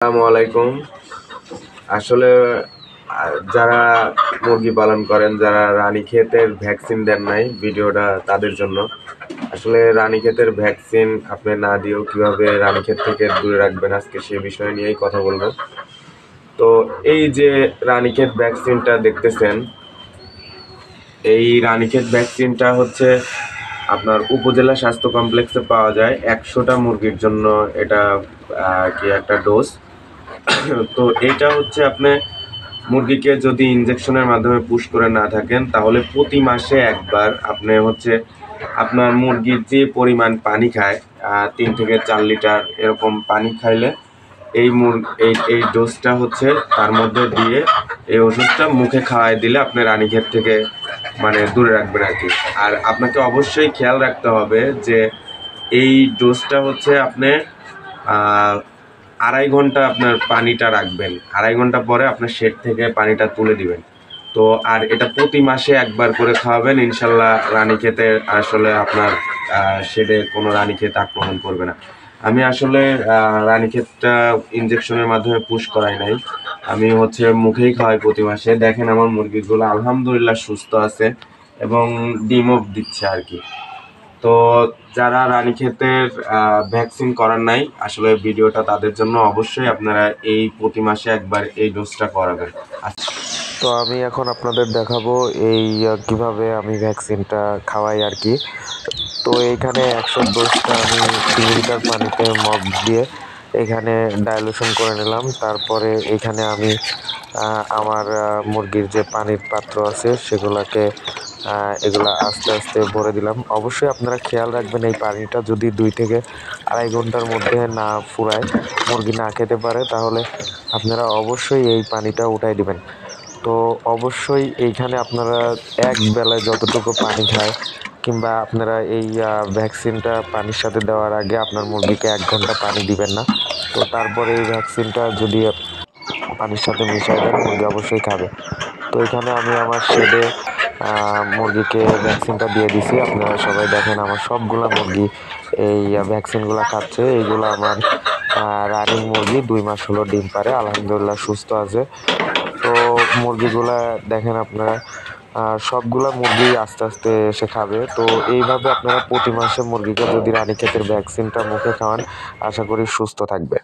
আসসালামু আলাইকুম। আসলে যারা মুরগি পালন করেন, যারা রানীক্ষেতের ভ্যাকসিন দেন নাই, ভিডিওটা তাদের জন্য। আসলে রানীক্ষেতের ভ্যাকসিন আপনি না দিয়েও কিভাবে রানীক্ষেত থেকে দূরে রাখবেন, আজকে সে বিষয় নিয়েই কথা বলবো। তো এই যে রানীক্ষেত ভ্যাকসিনটা দেখতেছেন, এই রানীক্ষেত ভ্যাকসিনটা হচ্ছে আপনার উপজেলা স্বাস্থ্য কমপ্লেক্সে পাওয়া যায়। 100টা মুরগির জন্য এটা কি একটা ডোজ। তো এটা হচ্ছে আপনি মুরগিকে যদি ইনজেকশনের মাধ্যমে পুশ করে না থাকেন, তাহলে প্রতি মাসে একবার আপনি হচ্ছে আপনার মুরগির যে পরিমাণ পানি খায়, 3 থেকে 4 লিটার এরকম পানি খাইলে এই ডোজটা হচ্ছে তার মধ্যে দিয়ে এই ওষুধটা মুখে খাওয়াই দিলে আপনি রানীক্ষেত থেকে মানে দূরে রাখবেন আর কি। আর আপনাকে অবশ্যই খেয়াল রাখতে হবে যে এই ডোজটা হচ্ছে আপনি 2.5 ঘন্টা আপনার পানিটা রাখবেন, 2.5 ঘন্টা পরে আপনার শেড থেকে পানিটা তুলে দিবেন। তো আর এটা প্রতি মাসে একবার করে খাওয়াবেন, ইনশাল্লাহ রানীক্ষেতে আসলে আপনার শেডে কোনো রানীক্ষেত আক্রমণ করবে না। আমি আসলে রানীক্ষেতটা ইনজেকশনের মাধ্যমে পুশ করাই নাই, আমি হচ্ছে মুখেই খাওয়াই প্রতি মাসে। দেখেন আমার মুরগিগুলো আলহামদুলিল্লাহ সুস্থ আছে এবং ডিমও দিচ্ছে আর কি। তো যারা রানীক্ষেতের ভ্যাকসিন করার নাই, আসলে ভিডিওটা তাদের জন্য। অবশ্যই আপনারা এই প্রতি মাসে একবার এই ডোজটা করাবেন। তো আমি এখন আপনাদের দেখাবো এই কিভাবে আমি ভ্যাকসিনটা খাওয়াই আর কি। তো এইখানে 100 ডোজটা আমি 3 লিটার পানিতে মগ দিয়ে এখানে ডাইলুশন করে নিলাম। তারপরে এখানে আমি আমার মুরগির যে পানির পাত্র আছে সেগুলোকে এগুলা আস্তে আস্তে ভরে দিলাম। অবশ্যই আপনারা খেয়াল রাখবেন এই পানিটা যদি 2 থেকে 2.5 ঘন্টার মধ্যে না ফুরায়, মুরগি না খেতে পারে, তাহলে আপনারা অবশ্যই এই পানিটা উঠাই দিবেন। তো অবশ্যই এইখানে আপনারা এক বেলায় যতটুকু পানি খায়, কিংবা আপনারা এই ভ্যাকসিনটা পানির সাথে দেওয়ার আগে আপনার মুরগিকে 1 ঘন্টা পানি দিবেন না। তো তারপরে এই ভ্যাকসিনটা যদি পানির সাথে মিশিয়ে দেন, মুরগি অবশ্যই খাবে। তো এখানে আমি আমার শেডে মুরগিকে ভ্যাকসিনটা দিয়ে দিছি। আপনারা সবাই দেখেন আমার সবগুলা মুরগি এই ভ্যাকসিনগুলো খাচ্ছে। এইগুলো আমার রানিং মুরগি, 2 মাস হলো ডিম পারে, আলহামদুলিল্লাহ সুস্থ আছে। তো মুরগিগুলা দেখেন আপনারা, সবগুলা মুরগি আস্তে আস্তে এসে খাবে। তো এইভাবে আপনারা প্রতি মাসে মুরগিকে যদি রানীক্ষেতের ভ্যাকসিনটা মুখে খাওয়ান, আশা করি সুস্থ থাকবে।